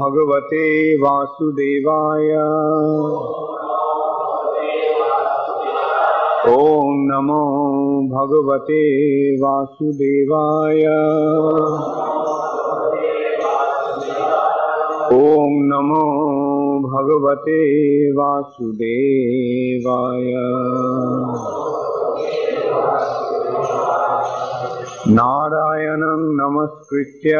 भगवते वासुदेवाय। ओम नमो भगवते वासुदेवाय। ओम नमो भगवते वासुदेवाय। नारायणं नमस्कृत्य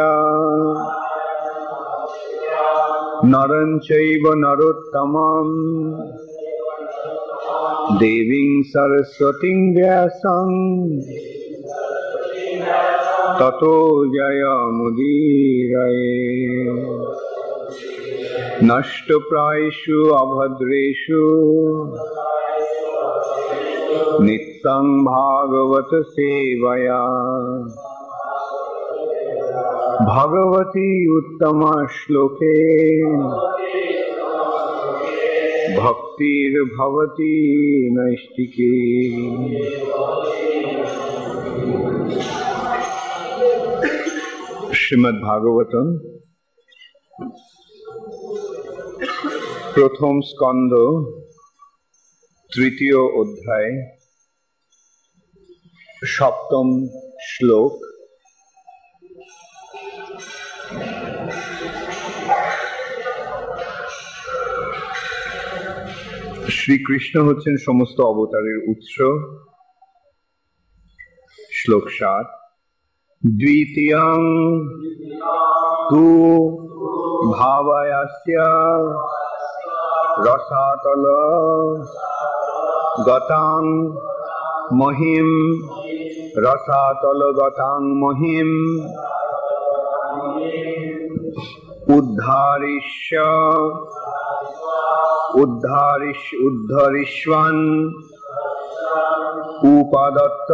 नरं चैव नरोत्तमं देवीं सरस्वतीं व्यासं ततो जयमुदीरये। नष्टप्रायेषु अभद्रेषु नित्यं भागवत सेवया भगवती उत्तम श्लोके भक्तिर्भवती नैष्टिके। श्रीमद् भागवतम प्रथम स्कंद तृतीय अध्याय सप्तम श्लोक। श्रीकृष्ण হচ্ছেন সমস্ত অবতারের উৎস। শ্লোক ৭। দ্বিতীয়ং তু ভাবায়াস্য রসাতল গতাং মহিম রসাতল গতাং মহিম উদ্ধরিষ্যন উপাদত্ত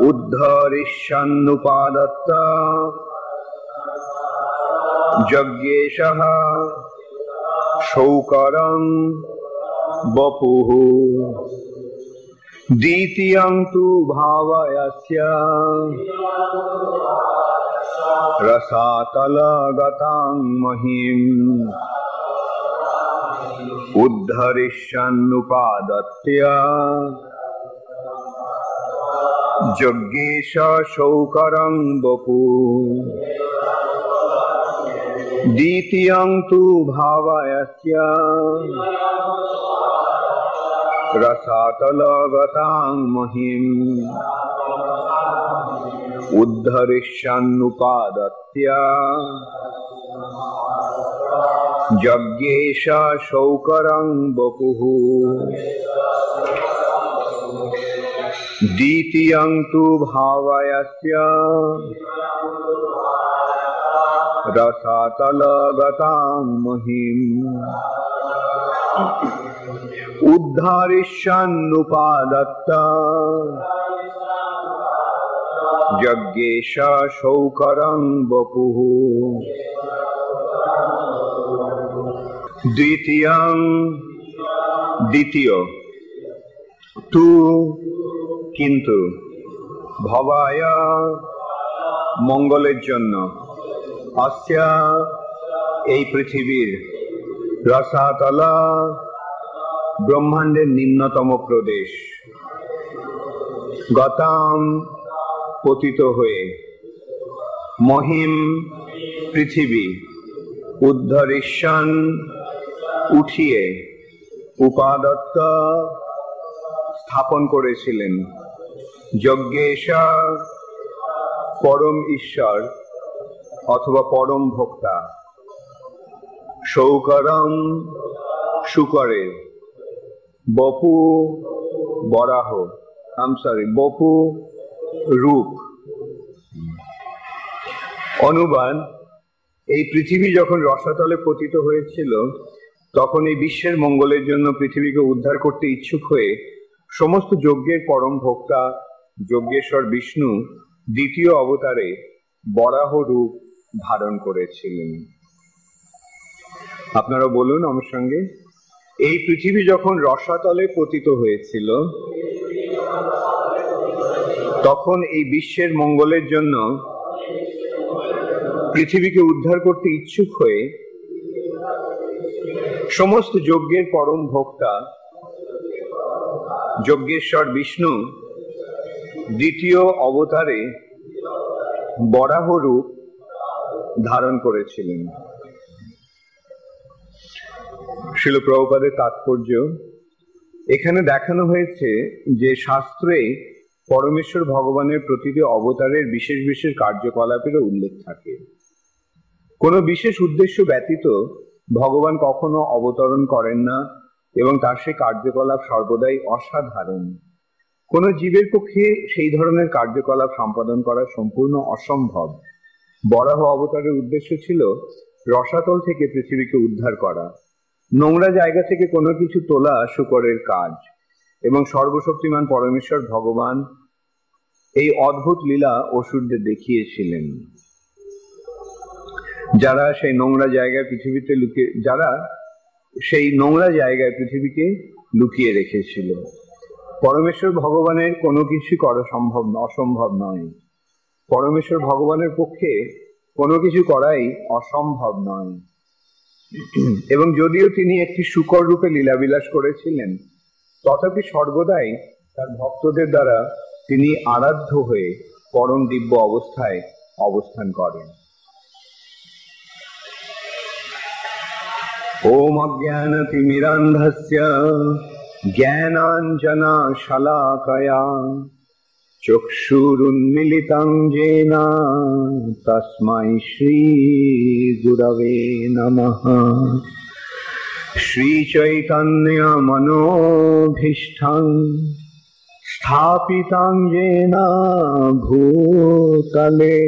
উদ্ধরিষ্যন্নুপাদত্ত যজ্ঞেশঃ শৌকরং বপুঃ। দ্বিতীয়ং তু ভাবায়াস্য রসাতলগতাং মহিম উদ্ধরিষ্যন্নুপাদত্য যজ্ঞেশ শৌকরং বপুঃ। দ্বিতীয়ং তু ভাবায়াস্য রসাতলগতাং মহিম উদ্ধরিষ্যন্নুপাদত্য যজ্ঞেশ শৌকরং বপুঃ। দ্বিতীয়ং তু ভাবায়াস্য রসাতলগতাং মহিম উদ্ধরিষ্যন্নুপাদত্ত যজ্ঞেশ শৌকরং বপুঃ। দ্বিতীয়ং দ্বিতীয় তু কিন্তু ভবায় মঙ্গলের জন্য অস্য এই পৃথিবীর রসাতল ব্রহ্মাণ্ডের নিম্নতম প্রদেশ গতাম পতিত হয়ে মহিম পৃথিবী উদ্ধরিষ্যন উঠিয়ে উপাদত্ত স্থাপন করেছিলেন যজ্ঞেশ পরম ঈশ্বর অথবা পরম ভোক্তা শৌকরম শুকরের বপু বরাহ বপু রূপ। অনুবাদ: এই পৃথিবী যখন রসাতলে পতিত হয়েছিল তখন এই বিশ্বের মঙ্গলের জন্য পৃথিবীকে উদ্ধার করতে ইচ্ছুক হয়ে সমস্ত যজ্ঞের পরম ভোক্তা যজ্ঞেশ্বর বিষ্ণু দ্বিতীয় অবতারে বরাহ রূপ ধারণ করেছিলেন। আপনারা বলুন আমার সঙ্গে, এই পৃথিবী যখন রসাতলে পতিত হয়েছিল তখন এই বিশ্বের মঙ্গলের জন্য পৃথিবীকে উদ্ধার করতে ইচ্ছুক হয়ে সমস্ত যজ্ঞের পরম ভোক্তা যজ্ঞেশ্বর বিষ্ণু দ্বিতীয় অবতারে বরাহ রূপ ধারণ করেছিলেন। শ্রীল প্রভুপাদের তাৎপর্য এখানে দেখানো হয়েছে যে শাস্ত্রে পরমেশ্বর ভগবানের প্রতিটি অবতারের বিশেষ বিশেষ কার্যকলাপেরও উল্লেখ থাকে। কোনো বিশেষ উদ্দেশ্য ব্যতীত ভগবান কখনো অবতরণ করেন না এবং তার সেই কার্যকলাপ সর্বদাই অসাধারণ। কোন জীবের পক্ষে সেই ধরনের কার্যকলাপ সম্পাদন করা সম্পূর্ণ অসম্ভব। বরাহ অবতারের উদ্দেশ্য ছিল রসাতল থেকে পৃথিবীকে উদ্ধার করা, নোংরা জায়গা থেকে কোনো কিছু তোলা শুকরের কাজ, এবং সর্বশক্তিমান পরমেশ্বর ভগবান এই অদ্ভুত লীলা অসুরদের দেখিয়েছিলেন, যারা সেই নোংরা জায়গায় পৃথিবীকে লুকিয়ে রেখেছিল। পরমেশ্বর ভগবানের কোনো কিছু করা অসম্ভব নয়। পরমেশ্বর ভগবানের পক্ষে কোনো কিছু করাই অসম্ভব নয়। এবং যদিও তিনি একটি শূকর রূপে লীলাবিলাস করেছিলেন, তথাপি সর্বদাই তার ভক্তদের দ্বারা তিনি আরাধ্য হয়ে পরম দিব্য অবস্থায় অবস্থান করেন। ওম অজ্ঞানতিমিরান্ধস্য জ্ঞানাঞ্জনা শলাকয়া চক্ষুরুন্মিলিতং येन তস্मै শ্রী গুরবে নমঃ। শ্রীচৈতন্য মনোভীষ্টং স্থাপিতং येन ভূতলে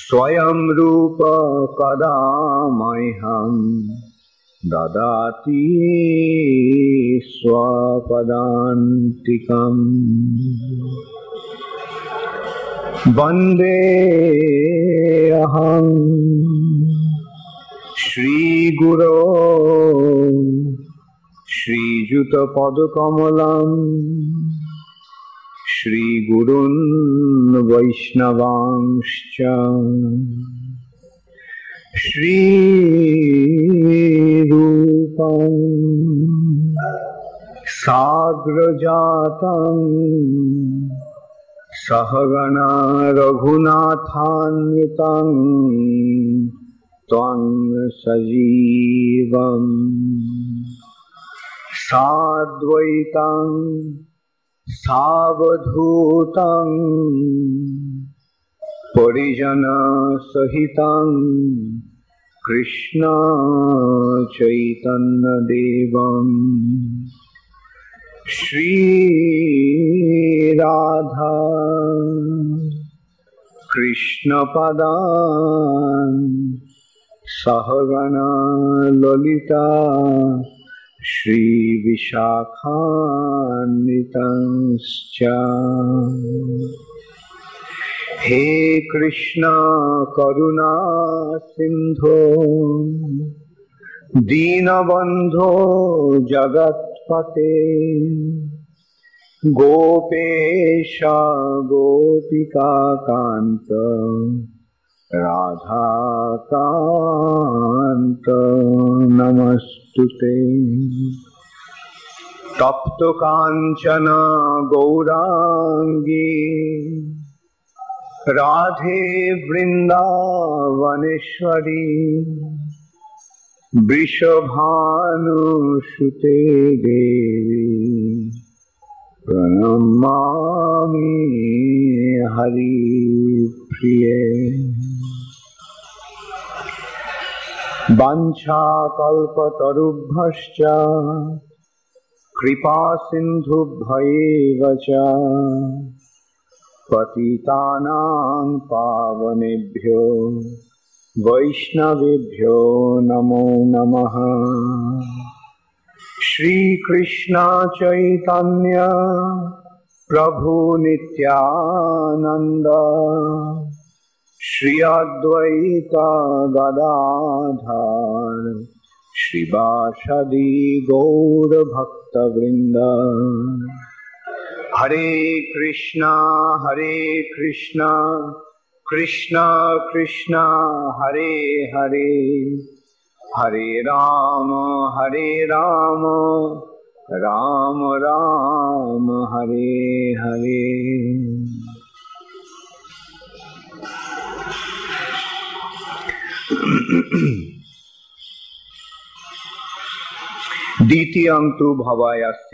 স্বয়ং রূপ কদা মह्यं দদাতি স্বপদান্তিকम्। বন্দে অহং শ্রীগুরো শ্রীযুতপদকমলং শ্রীগুরুन् বৈষ্ণবাংশ্চ শ্রীরূপং সাগ্রজাতং সহগণা রঘুনাথান্বিতং ত্বং সজীবং সাদ্বৈতং সাবধূতং পরিজন সহিতং কৃষ্ণ চৈতন্য দেবং শ্রী রাধা কৃষ্ণ পদান সহগণা ললিতা শ্রী বিশাখান্বিতংশ্চ। হে কৃষ্ণ করুণা সিন্ধো দীনবন্ধো জগৎপতে গোপেশ গোপিকাকান্ত রাধাকান্ত নমস্তুতে। তপ্ত কাঞ্চন গৌরাঙ্গী রাধে বৃন্দাবনেশ্বরী বৃষভানুসুতে দেবী প্রণমামি হরিপ্রিয়ে। বাঞ্ছাকল্পতরুভ্যশ্চ কৃপা সিন্ধুভ্যেব চ পতিতানাং পাবনেভ্যো বৈষ্ণবেভ্যো নমো নমঃ। শ্রীকৃষ্ণ চৈতন্য প্রভু নিত্যানন্দ শ্রী অদ্বৈত গদাধর শ্রীবাসাদি গৌর ভক্তবৃন্দ। হরে কৃষ্ণ কৃষ্ণ কৃষ্ণ হরে হরে, হরে রাম রাম রাম হরে হরে। দ্বিতীয়ং তু ভবায়াস্য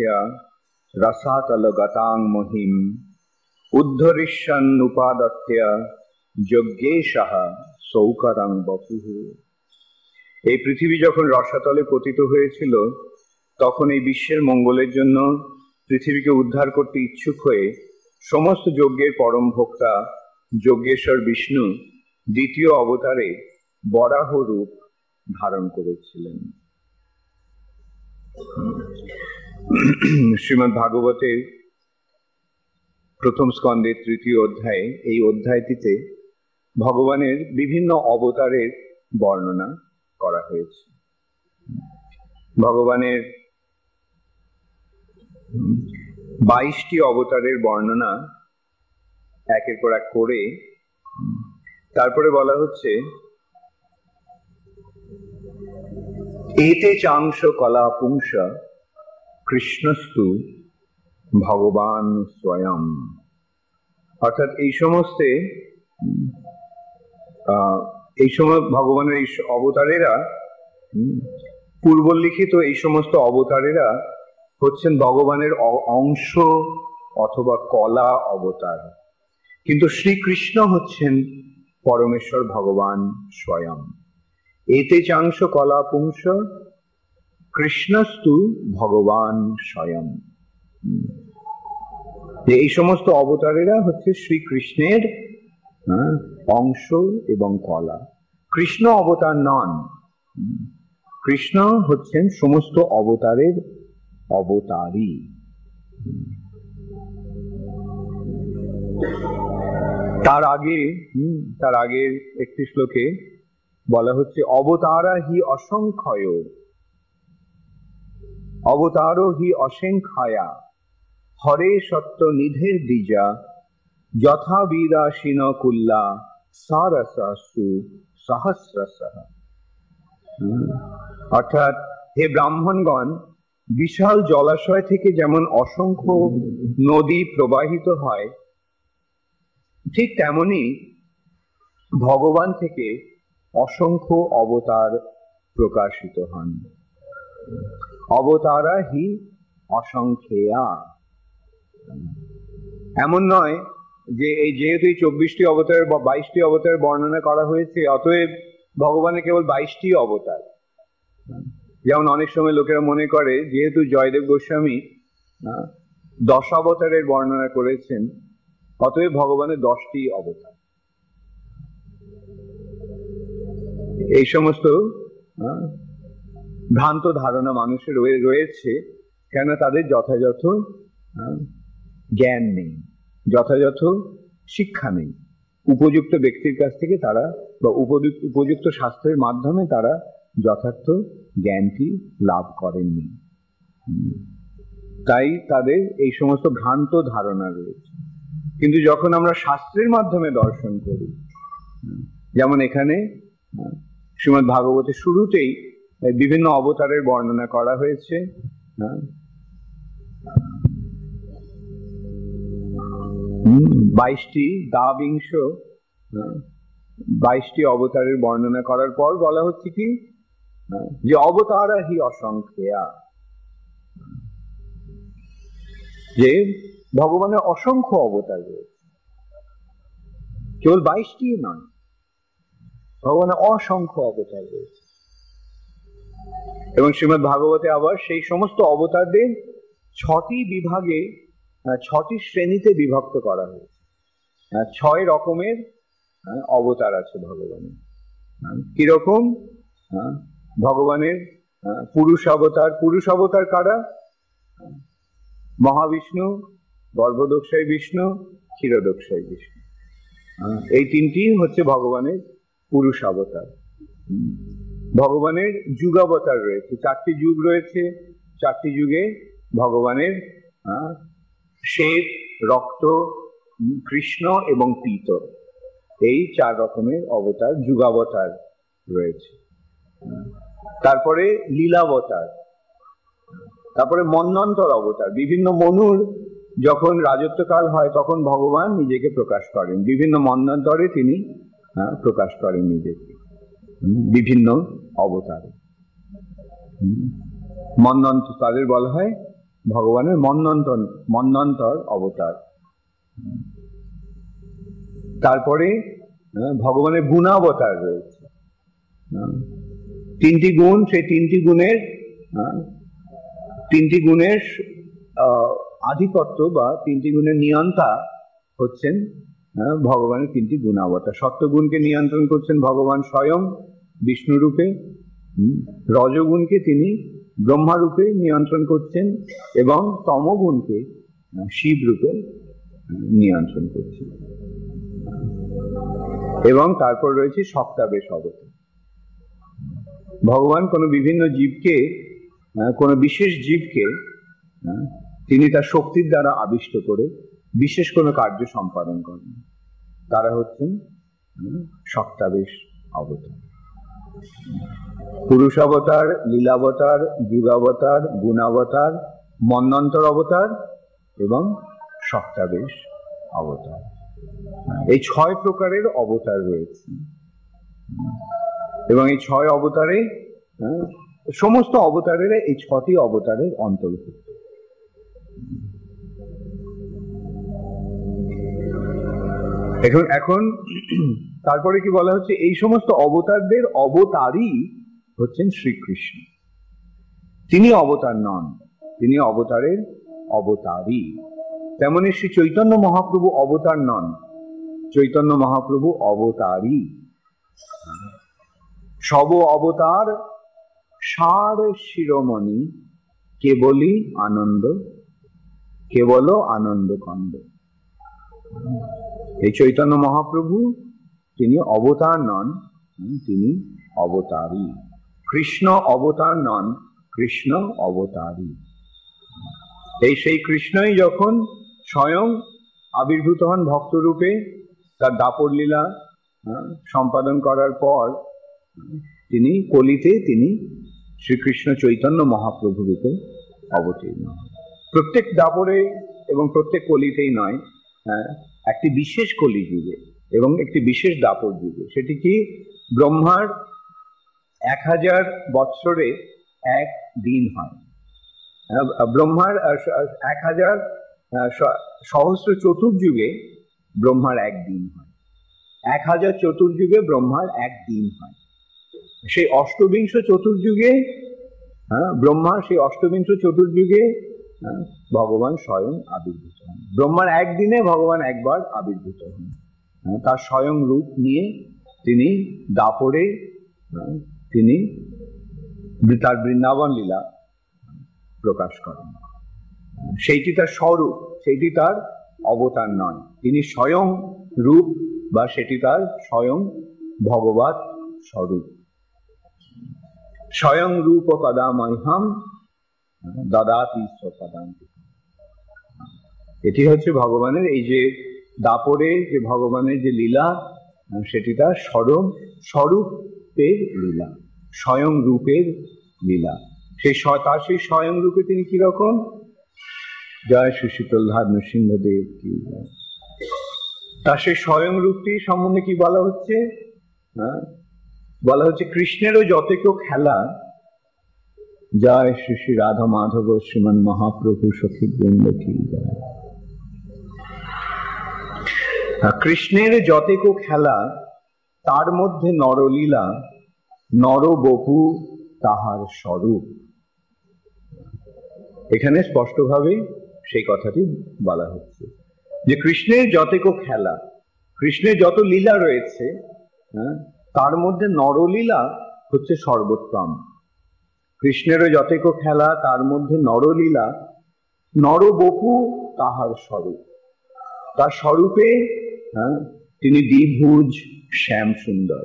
রসাতল গতাং মহিম উদ্ধরিষ্যন উপাদত্য যজ্ঞেশঃ সৌকরং বপুঃ। এই পৃথিবী যখন রসাতলে পতিত হয়েছিল তখন এই বিশ্বের মঙ্গলের জন্য পৃথিবীকে উদ্ধার করতে ইচ্ছুক হয়ে সমস্ত যজ্ঞের পরম ভোক্তা যজ্ঞেশ্বর বিষ্ণু দ্বিতীয় অবতারে বরাহ রূপ ধারণ করেছিলেন। শ্রীমদ্ ভাগবতের প্রথম স্কন্ধের তৃতীয় অধ্যায়ে, এই অধ্যায়টিতে ভগবানের বিভিন্ন অবতারের বর্ণনা করা হয়েছে। ভগবানের 22টি অবতারের বর্ণনা একের পর এক করে তারপরে বলা হচ্ছে এতে চাংশ কলা পুংস কৃষ্ণস্তু ভগবান স্বয়ং। অর্থাৎ এই সময় ভগবানের এই অবতারেরা পূর্বলিখিত এই সমস্ত অবতারেরা হচ্ছেন ভগবানের অংশ অথবা কলা অবতার, কিন্তু শ্রীকৃষ্ণ হচ্ছেন পরমেশ্বর ভগবান স্বয়ং। এতে চাংশ কলা পুংস কৃষ্ণস্তু ভগবান স্বয়ং। এই সমস্ত অবতারেরা হচ্ছে শ্রীকৃষ্ণের অংশ এবং কলা। কৃষ্ণ অবতার নন, কৃষ্ণ হচ্ছেন সমস্ত অবতারের অবতারী। তার আগের একটি শ্লোকে বলা হচ্ছে অবতারা হি অসংখ্যয়, অবতারো হি অসংখ্যয়া, হরে সত্য নিধের দ্বিজা, যথা বিরাসীন কুল্লা সারসু সহস্রসহ। অর্থাৎ হে ব্রাহ্মণগণ, বিশাল জলাশয় থেকে যেমন অসংখ্য নদী প্রবাহিত হয়, ঠিক তেমনি ভগবান থেকে অসংখ্য অবতার প্রকাশিত হন। অবতারা হি অসংখ্যা। এমন নয় যে যেহেতু এই 24টি অবতারের বা 22টি অবতারের বর্ণনা করা হয়েছে অতএব ভগবানের কেবল 22টি অবতার। যেমন অনেক সময় লোকেরা মনে করে যেহেতু জয়দেব গোস্বামী 10 অবতারের বর্ণনা করেছেন অতএব ভগবানের 10টি অবতার। এই সমস্ত ভ্রান্ত ধারণা মানুষের রয়েছে, কেন তাদের যথাযথ জ্ঞান নেই, যথাযথ শিক্ষা নেই। উপযুক্ত ব্যক্তির কাছ থেকে তারা বা উপযুক্ত শাস্ত্রের মাধ্যমে তারা যথার্থ জ্ঞানটি লাভ করেননি, তাই তাদের এই সমস্ত ভ্রান্ত ধারণা রয়েছে। কিন্তু যখন আমরা শাস্ত্রের মাধ্যমে দর্শন করি, যেমন এখানে শ্রীমদ্ ভাগবতের শুরুতেই বিভিন্ন অবতারের বর্ণনা করা হয়েছে। 22টি অবতারের বর্ণনা করার পর বলা হচ্ছে কি যে অবতারা হি অসংখ্যা, যে ভগবানের অসংখ্য অবতার রয়েছে, কেবল 22টি নয়, ভগবানের অসংখ্য অবতার রয়েছে। এবং শ্রীমদ্ ভাগবতে আবার সেই সমস্ত অবতারদের 6টি বিভাগে 6টি শ্রেণীতে বিভক্ত করা হয়েছে। 6 রকমের অবতার আছে ভগবানের। কিরকম? ভগবানের পুরুষ অবতার। পুরুষ অবতার কারা? মহাবিষ্ণু, গর্ভদোক্ষায় বিষ্ণু, ক্ষীরোদোক্ষায় বিষ্ণু। এই 3টি হচ্ছে ভগবানের পুরুষ অবতার। ভগবানের যুগাবতার রয়েছে, 4টি যুগ রয়েছে। 4টি যুগে ভগবানের শ্বেত, রক্ত, কৃষ্ণ এবং পীত, এই 4 রকমের অবতার, যুগাবতার রয়েছে। তারপরে লীলাবতার, তারপরে মন্বন্তর অবতার। বিভিন্ন মনুর যখন রাজত্বকাল হয় তখন ভগবান নিজেকে প্রকাশ করেন, বিভিন্ন মন্বন্তরে তিনি প্রকাশ করেন নিজেকে বিভিন্ন অবতারে। মন্বন্তর তাদের বলা হয় ভগবানের মন্বন্তর অবতার। তারপরে ভগবানের গুণাবতার রয়েছে, 3টি গুণ। সেই 3টি গুণের আধিপত্য বা 3টি গুণের নিয়ন্তা হচ্ছেন ভগবানের 3টি গুণাবতার। সত্যগুণকে নিয়ন্ত্রণ করছেন ভগবান স্বয়ং বিষ্ণু রূপে, রজগুণকে তিনি ব্রহ্মা রূপে নিয়ন্ত্রণ করছেন এবং তমগুণকে শিব রূপে নিয়ন্ত্রণ করছেন। এবং তারপর রয়েছে সপ্তাবেশ অবতার। ভগবান কোনো বিভিন্ন জীবকে, কোনো বিশেষ জীবকে তিনি তার শক্তির দ্বারা আবিষ্ট করে বিশেষ কোনো কার্য সম্পাদন করেন। তারা হচ্ছেন সপ্তাবেশ অবতার। পুরুষ অবতার, লীলাবতার, যুগাবতার, গুণাবতার, মন্বন্তর অবতার এবং সপ্তাবেশ অবতার। এই 6 প্রকারের অবতার রয়েছে এবং এই 6 অবতারে সমস্ত অবতারের এই 6টি অবতারের অন্তর্ভুক্ত। এখন তারপরে কি বলা হচ্ছে, এই সমস্ত অবতারদের অবতারই হচ্ছেন শ্রীকৃষ্ণ। তিনি অবতার নন, তিনি অবতারের অবতারই। তেমনি শ্রী চৈতন্য মহাপ্রভু অবতার নন, চৈতন্য মহাপ্রভু অবতারই। সব অবতার সার শিরোমণি, কেবলই আনন্দ, কেবল আনন্দ কন্দ। এই চৈতন্য মহাপ্রভু তিনি অবতার নন, তিনি অবতারই। কৃষ্ণ অবতার নন, কৃষ্ণ অবতারই। সেই কৃষ্ণই যখন স্বয়ং আবির্ভূত হন ভক্তরূপে, তার দাপর লীলা সম্পাদন করার পর তিনি কলিতে তিনি শ্রীকৃষ্ণ চৈতন্য মহাপ্রভু রূপে অবতীর্ণ হন। প্রত্যেক দাপরে এবং প্রত্যেক কলিতেই নয়, একটি বিশেষ কলি যুগে এবং একটি বিশেষ দাপর যুগে। সেটি কি, ব্রহ্মার 1000 বৎসরে এক দিন হয়। ব্রহ্মার 1000 সহস্র চতুর্যুগে ব্রহ্মার একদিন হয়। 1000 চতুর্যুগে ব্রহ্মার একদিন হয়। সেই অষ্টবিংশ চতুর্যুগে ব্রহ্মার সেই অষ্টবিংশ চতুর্যুগে ভগবান স্বয়ং আবির্ভূত হন। ব্রহ্মার একদিনে ভগবান একবার আবির্ভূত হন। তার স্বয়ং রূপ নিয়ে তিনি দাপরে তিনি তার বৃন্দাবন লীলা প্রকাশ করেন। সেইটি তার স্বরূপ, সেইটি তার অবতার নয়। তিনি স্বয়ং রূপ বা সেটি তার স্বয়ং ভগবৎ স্বরূপ। স্বয়ং রূপ কদামহ্যম দদাতি স্বপদান্তি। এটি হচ্ছে ভগবানের এই যে দাপরে যে ভগবানের যে লীলা, সেটি তার স্বরূপের লীলা, স্বয়ং রূপের লীলা। তার সেই স্বয়ং রূপে তিনি কিরকম? জয় শ্রী শীতলধার নৃসিংহদেব কি। তার সেই স্বয়ং রূপটি সম্বন্ধে কি বলা হচ্ছে? বলা হচ্ছে কৃষ্ণেরও যত কেউ খেলা, জয় শ্রী শ্রী রাধা মাধব শ্রীমান মহাপ্রভু সখী বৃন্দ কি জয়। কৃষ্ণের যত কেউ খেলা, তার মধ্যে নরলীলা, নরবপু তাহার স্বরূপ। এখানে স্পষ্টভাবে সেই কথাটি বলা হচ্ছে যে কৃষ্ণের যত কেউ খেলা, কৃষ্ণের যত লীলা রয়েছে, তার মধ্যে নরলীলা হচ্ছে সর্বোত্তম। কৃষ্ণেরও যত কেউ খেলা, তার মধ্যে নরলীলা, নরবপু তাহার স্বরূপ। তার স্বরূপে তিনি দ্বিভুজ শ্যাম সুন্দর।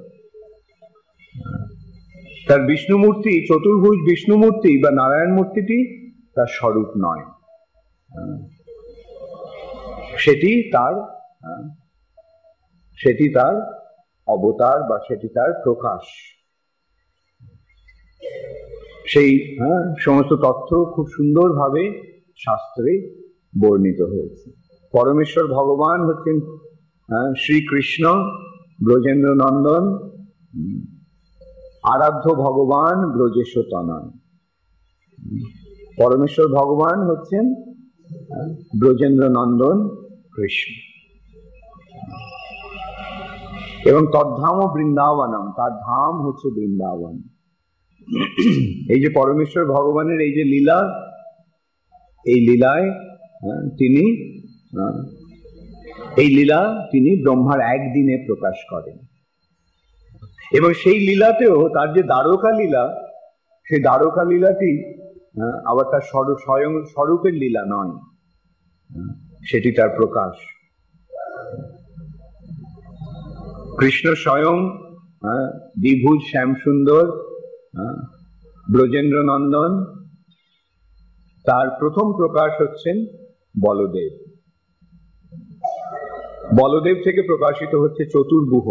তার বিষ্ণুমূর্তি, চতুর্ভুজ বিষ্ণুমূর্তি বা নারায়ণ মূর্তিটি তার স্বরূপ নয়, সেটি তার সেটি তার অবতার বা সেটি তার প্রকাশ। সেই সমস্ত তথ্য খুব সুন্দরভাবে শাস্ত্রে বর্ণিত হয়েছে। পরমেশ্বর ভগবান হচ্ছেন শ্রীকৃষ্ণ, ব্রজেন্দ্র নন্দন, আরাধ্য ভগবান ব্রজেশ তনয়। পরমেশ্বর ভগবান হচ্ছেন ব্রজেন্দ্র নন্দন কৃষ্ণ, এবং তদ্ধাম বৃন্দাবনম, তার ধাম হচ্ছে বৃন্দাবন। এই যে পরমেশ্বর ভগবানের এই যে লীলা, এই লীলায় তিনি তিনি ব্রহ্মার একদিনে প্রকাশ করেন, এবং সেই লীলাতেও তার যে দ্বারকা লীলা, সেই দ্বারকা লীলাটি আবার তার স্বয়ং স্বরূপের লীলা নয়, সেটি তার প্রকাশ। কৃষ্ণ স্বয়ং দ্বিভুজ শ্যামসুন্দর ব্রজেন্দ্র নন্দন, তার প্রথম প্রকাশ হচ্ছেন বলদেব। বলদেব থেকে প্রকাশিত হচ্ছে চতুর্ভুহ,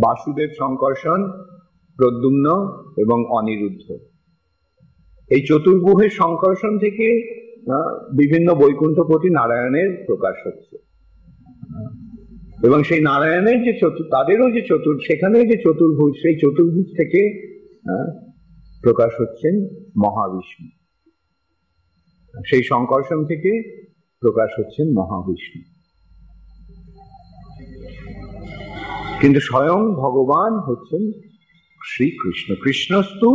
বাসুদেব, শঙ্কর্ষণ, প্রদ্যুম্ন এবং অনিরুদ্ধ। এই চতুর্ভুহের শঙ্কর্ষণ থেকে বিভিন্ন বৈকুণ্ঠপতি নারায়ণের প্রকাশ হচ্ছে, এবং সেই নারায়ণের যে তাদেরও যে সেখানে যে চতুর্ভুজ, সেই চতুর্ভুজ থেকে প্রকাশ হচ্ছেন মহাবিষ্ণু। সেই শঙ্কর্ষণ থেকে প্রকাশ হচ্ছেন মহাবিষ্ণু। কিন্তু স্বয়ং ভগবান হচ্ছেন শ্রীকৃষ্ণ। কৃষ্ণস্তু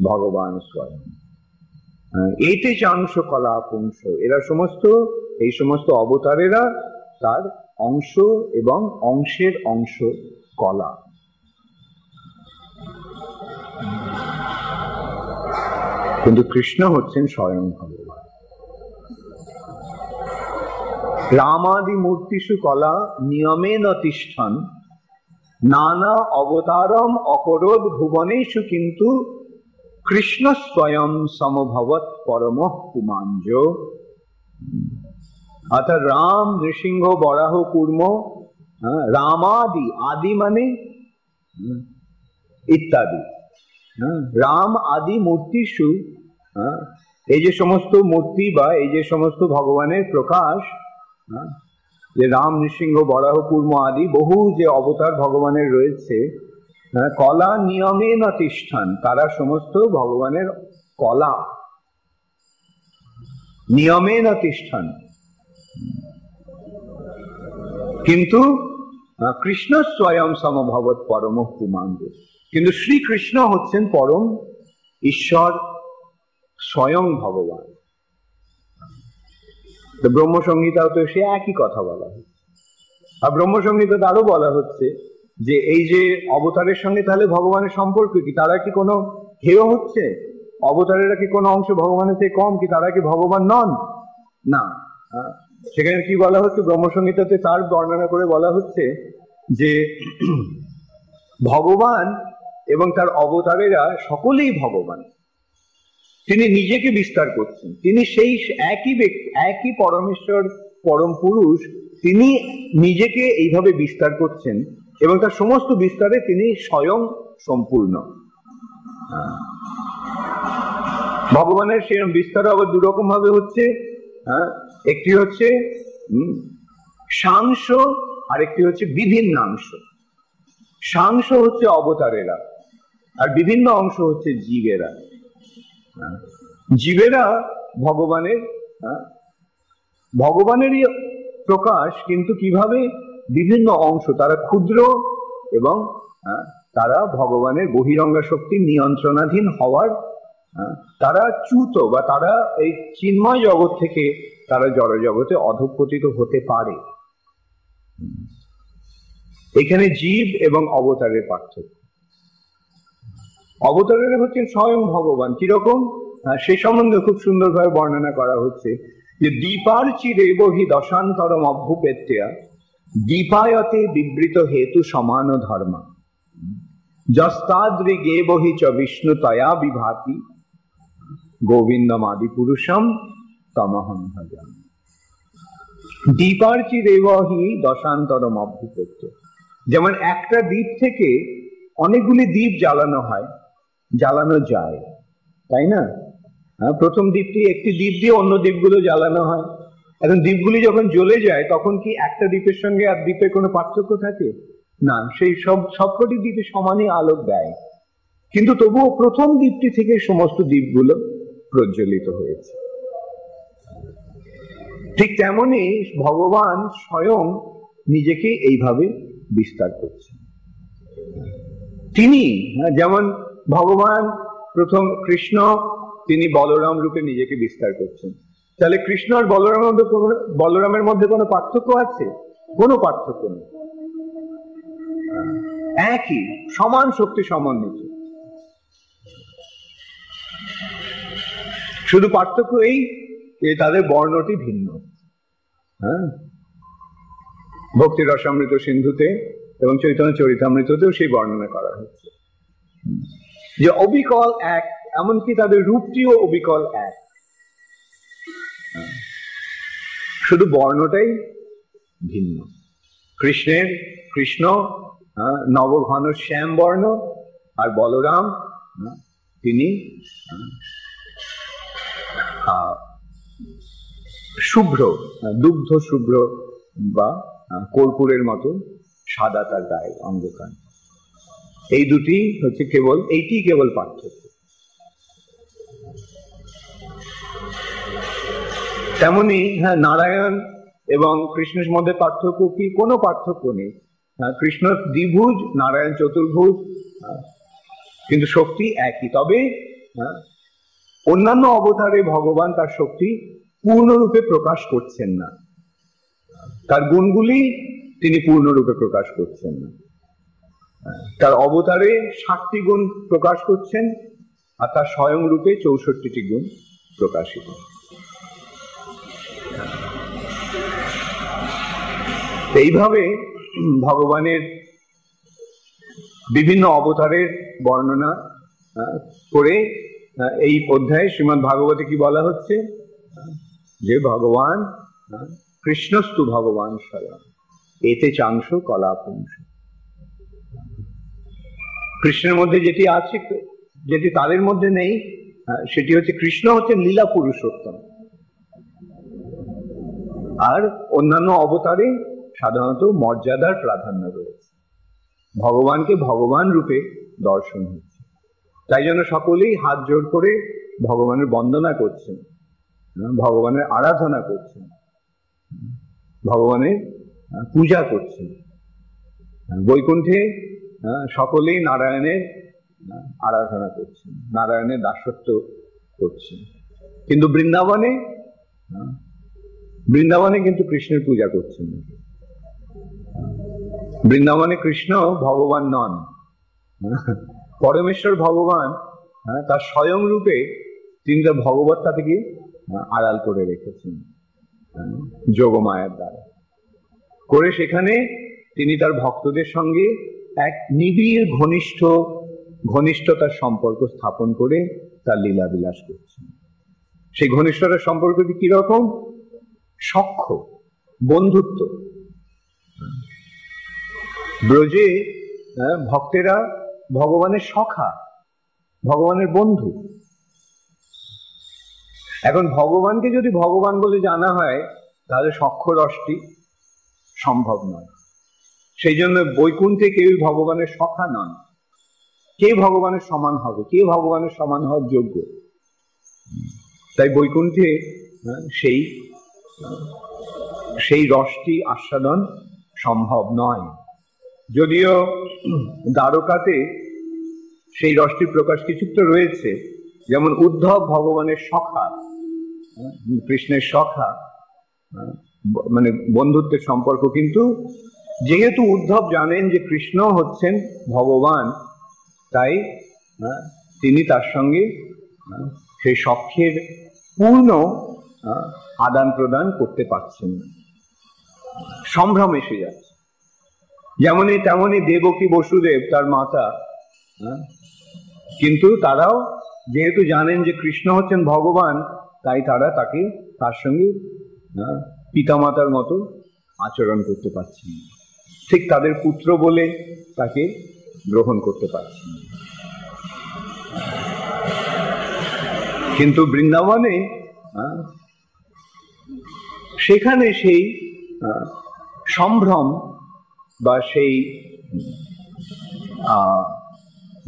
ভগবান স্বয়ং। এতে চাংশ কলা পুংস, এরা সমস্ত, এই সমস্ত অবতারেরা তার অংশ এবং অংশের অংশ কলা। কিন্তু কৃষ্ণ হচ্ছেন স্বয়ং ভগবান। রামাদি মূর্তিষু কলা নিয়মেন তিষ্ঠন, নানা অবতারম অকরোদ ভুবনেষু, কিন্তু কৃষ্ণ স্বয়ং সমভবৎ পরমঃ পুমাঞ্জ। অর্থাৎ রাম, নৃসিংহ, বরাহ, কূর্ম, রামাদি, আদি মানে ইত্যাদি, রাম আদি মূর্তিষু, এই যে সমস্ত মূর্তি বা এই যে সমস্ত ভগবানের প্রকাশ, যে রাম, নৃসিংহ, বরাহ, কূর্ম আদি বহু যে অবতার ভগবানের রয়েছে, কলা নিয়মে না তিষ্ঠান, তারা সমস্ত ভগবানের কলা, নিয়মে না তিষ্ঠান। কিন্তু কৃষ্ণ স্বয়ং সমভবৎ পরমঃ পুমাঞ্জ, কিন্তু শ্রীকৃষ্ণ হচ্ছেন পরম ঈশ্বর, স্বয়ং ভগবান। ব্রহ্মসংহিতাও তো সে একই কথা বলা হচ্ছে। আর ব্রহ্মসংহিতা আরো বলা হচ্ছে যে এই যে অবতারের সঙ্গে তাহলে ভগবানের সম্পর্ক কি? তারা কি কোনো হেয় হচ্ছে? অবতারেরা কি কোনো অংশ ভগবানের থেকে কম? কি তারা কি ভগবান নন? না। সেখানে কি বলা হচ্ছে? ব্রহ্মসংহিতাতে তার বর্ণনা করে বলা হচ্ছে যে ভগবান এবং তার অবতারেরা সকলেই ভগবান। তিনি নিজেকে বিস্তার করছেন, তিনি সেই একই ব্যক্তি, একই পরমেশ্বর, পরম পুরুষ, তিনি নিজেকে এইভাবে বিস্তার করছেন, এবং তার সমস্ত বিস্তারে তিনি স্বয়ং সম্পূর্ণ। ভগবানের সেরকম বিস্তার আবার দুরকম ভাবে হচ্ছে। একটি হচ্ছে সাংশ, আর একটি হচ্ছে বিভিন্নাংশ। সাংশ হচ্ছে অবতারেরা, আর বিভিন্ন অংশ হচ্ছে জীবেরা। জীবেরা ভগবানেরই প্রকাশ, কিন্তু কিভাবে বিভিন্ন অংশ, তারা ক্ষুদ্র এবং তারা ভগবানের বহিরঙ্গা শক্তির নিয়ন্ত্রণাধীন হওয়ার, তারা চ্যুত বা তারা এই চিন্ময় জগৎ থেকে তারা জড় জগতে অধঃপতিত হতে পারে। এখানে জীব এবং অবতারের পার্থক্য। অবতারের হচ্ছে স্বয়ং ভগবান। কিরকম? সে সম্বন্ধে খুব সুন্দরভাবে বর্ণনা করা হচ্ছে যে দীপার চিরেব হি দশান্তরম অভ্যুপেত্যা, দীপায়তে বিবৃত হেতু সমান ধর্মা, যস্তাদৃগেব হি চ বিষ্ণু তয়া বিভাতি, গোবিন্দম আদি পুরুষম তমহং ভজামি। দীপার চিরেব হি দশান্তরম অভ্যুপেত্যা, যেমন একটা দ্বীপ থেকে অনেকগুলি দ্বীপ জ্বালানো হয়, জ্বালানো যায়, তাই না? প্রথম দ্বীপটি, একটি দ্বীপ দিয়ে অন্য দ্বীপগুলো জ্বালানো হয়। এখন দ্বীপগুলি যখন জ্বলে যায় তখন কি একটা দ্বীপের সঙ্গে আর দ্বীপের কোনো পার্থক্য থাকে না? সেই সবকটি দ্বীপে সমানই আলোক দেয়, কিন্তু তবুও প্রথম দ্বীপটি থেকে সমস্ত দ্বীপগুলো প্রজ্বলিত হয়েছে। ঠিক তেমনি ভগবান স্বয়ং নিজেকে এইভাবে বিস্তার করছেন। তিনি যেমন ভগবান প্রথম কৃষ্ণ, তিনি বলরাম রূপে নিজেকে বিস্তার করছেন। তাহলে কৃষ্ণ আর বলরামের মধ্যে কোনো পার্থক্য আছে? কোনো পার্থক্য নেই, একই সমান শক্তি সমন্বিত। শুধু পার্থক্য এই যে তাদের বর্ণটি ভিন্ন। ভক্তি রসামৃত সিন্ধুতে এবং চৈতন্য চরিতামৃততেও সেই বর্ণনা করা হচ্ছে যে অবিকল এক, এমনকি তাদের রূপটিও অবিকল এক, শুধু বর্ণটাই ভিন্ন। কৃষ্ণ নবঘন শ্যাম বর্ণ, আর বলরাম তিনি শুভ্র, দুগ্ধ শুভ্র বা কর্পূরের মতো সাদা তার গায়ে অঙ্গকান। এই দুটি হচ্ছে এইটি কেবল পার্থক্য। তেমনি নারায়ণ এবং কৃষ্ণের মধ্যে পার্থক্য কি? কোনো পার্থক্য নেই। কৃষ্ণ দ্বিভুজ, নারায়ণ চতুর্ভুজ, কিন্তু শক্তি একই। তবে অন্যান্য অবতারে ভগবান তার শক্তি পূর্ণরূপে প্রকাশ করছেন না, তার গুণগুলি তিনি পূর্ণরূপে প্রকাশ করছেন না। তার অবতারে 60টি গুণ প্রকাশ করছেন, আর তার স্বয়ং রূপে 64টি গুণ প্রকাশিত। এইভাবে ভগবানের বিভিন্ন অবতারের বর্ণনা করে এই অধ্যায়ে শ্রীমদ্ ভাগবতে কি বলা হচ্ছে? যে ভগবান কৃষ্ণস্তু ভগবান স্বয়ং এতে চাংশ কলাপুংস। কৃষ্ণের মধ্যে যেটি আছে, যেটি তাদের মধ্যে নেই, সেটি হচ্ছে কৃষ্ণ হচ্ছেন লীলা পুরুষোত্তম, আর অন্যান্য অবতারে সাধারণত মর্যাদার প্রাধান্য রয়েছে, ভগবানকে ভগবান রূপে দর্শন হচ্ছে। তাই জন্য সকলেই হাত জোড় করে ভগবানের বন্দনা করছেন, ভগবানের আরাধনা করছেন, ভগবানের পূজা করছেন। বৈকুণ্ঠে সকলেই নারায়ণের আরাধনা করছেন, নারায়ণের দাসত্ব করছেন, কিন্তু বৃন্দাবনে কিন্তু কৃষ্ণের পূজা করছেন। বৃন্দাবনে কৃষ্ণ ভগবান নন, পরমেশ্বর ভগবান তার স্বয়ং রূপে তিনি তার ভগবত্তাকে আড়াল করে রেখেছেন যোগমায়ার দ্বারা করে। সেখানে তিনি তার ভক্তদের সঙ্গে এক নিবিড় ঘনিষ্ঠতার সম্পর্ক স্থাপন করে তার লীলা বিলাস করছেন। সেই ঘনিষ্ঠতার সম্পর্কটি কিরকম? সখ্য, বন্ধুত্ব। ব্রজে ভক্তেরা ভগবানের সখা, ভগবানের বন্ধু। এখন ভগবানকে যদি ভগবান বলে জানা হয় তাহলে সখ্য রসটি সম্ভব নয়। সেই জন্য বৈকুণ্ঠে কেউ ভগবানের সখা নন, কে ভগবানের সমান হবে, কে ভগবানের সমান হওয়ার যোগ্য? তাই বৈকুণ্ঠে সেই রসটি আস্বাদন সম্ভব নয়। যদিও দ্বারকাতে সেই রসটির প্রকাশ কিছুটা রয়েছে, যেমন উদ্ধব ভগবানের সখা, কৃষ্ণের সখা, মানে বন্ধুত্বের সম্পর্ক। কিন্তু যেহেতু উদ্ধব জানেন যে কৃষ্ণ হচ্ছেন ভগবান, তাই তিনি তার সঙ্গে সেই সখ্যের পূর্ণ আদান প্রদান করতে পারছেন না, সম্ভ্রম এসে যাচ্ছে। যেমনই তেমনই দেবকী বসুদেব তার মাতা, কিন্তু তারাও যেহেতু জানেন যে কৃষ্ণ হচ্ছেন ভগবান, তাই তারা তার সঙ্গে পিতামাতার মতো আচরণ করতে পারছেন। ঠিক তাদের পুত্র বলে তাকে গ্রহণ করতে পারছে না। কিন্তু বৃন্দাবনে সেখানে সেই সম্ভ্রম বা সেই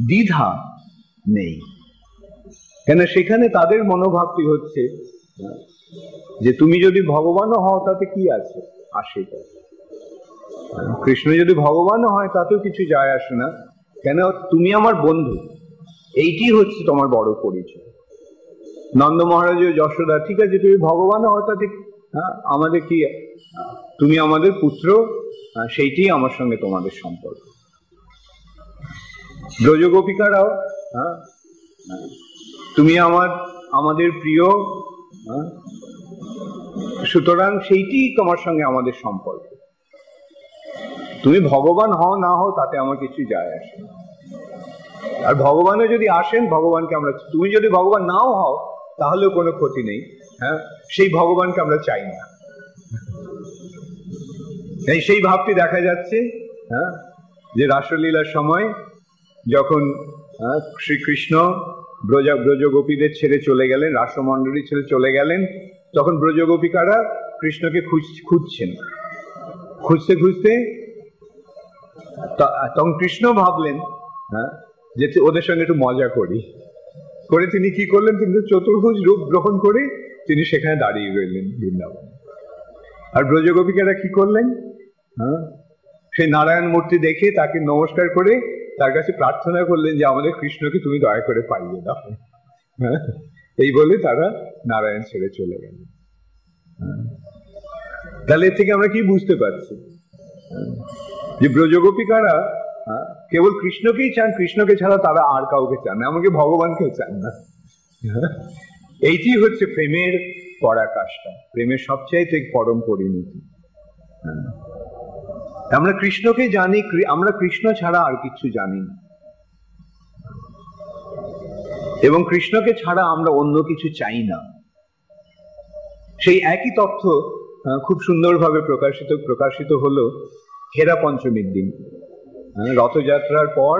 দ্বিধা নেই, কেন সেখানে তাদের মনোভাবটি হচ্ছে যে তুমি যদি ভগবানও হও তাতে কি আছে, আসে কৃষ্ণ যদি ভগবানও হয় তাতেও কিছু যায় আসে না, কেন তুমি আমার বন্ধু, এইটি হচ্ছে তোমার বড় পরিচয়। নন্দ মহারাজ ও যশোদা, ঠিক আছে তুমি ভগবানও হও তাতে আমাদের কি, তুমি আমাদের পুত্র, সেইটি আমার সঙ্গে তোমাদের সম্পর্ক। ব্রজগোপিকারাও তুমি আমাদের প্রিয়, সুতরাং সেইটি তোমার সঙ্গে আমাদের সম্পর্ক। তুমি ভগবান হও না হও তাতে আমার কিছু যায় আসে না। আর ভগবানও যদি আসেন, ভগবানকে আমরা, তুমি যদি ভগবান নাও হও তাহলেও কোনো ক্ষতি নেই, সেই ভগবানকে আমরা চাই না। সেই ভাবটি দেখা যাচ্ছে যে রাসলীলার সময় যখন শ্রীকৃষ্ণ ব্রজগোপীদের ছেড়ে চলে গেলেন, রাসমণ্ডলী ছেড়ে চলে গেলেন, তখন ব্রজগোপিকারা কৃষ্ণকে খুঁজছেন, খুঁজতে খুঁজতে তখন কৃষ্ণ ভাবলেন যে ওদের সঙ্গে একটু মজা করি, করে তিনি কি করলেন, কিন্তু চতুর্ভুজ রূপ গ্রহণ করে তিনি সেখানে দাঁড়িয়ে রইলেন বৃন্দাবন। আর ব্রজগোপিকারা কি করলেন, সেই নারায়ণ মূর্তি দেখে তাকে নমস্কার করে তার কাছে প্রার্থনা করলেন যে আমাদের কৃষ্ণকে তুমি দয়া করে পাইয়ে দাও। এই বলে তারা নারায়ণ ছেড়ে চলে গেলেন। তাহলে এর থেকে আমরা কি বুঝতে পারছি, যে ব্রজগোপিকারা কেবল কৃষ্ণকেই চান, কৃষ্ণকে ছাড়া তারা আর কাউকে চান না, এমনকি ভগবানকেও চান না। এইটি হচ্ছে প্রেমের পরাকাষ্ঠা, প্রেমের সবচাইতে পরম পরিণতি। আমরা কৃষ্ণকে জানি, আমরা কৃষ্ণ ছাড়া আর কিছু জানি না, এবং কৃষ্ণকে ছাড়া আমরা অন্য কিছু চাই না। সেই একই তথ্য খুব সুন্দরভাবে প্রকাশিত হলো হেরা পঞ্চমীর দিন, রথযাত্রার পর।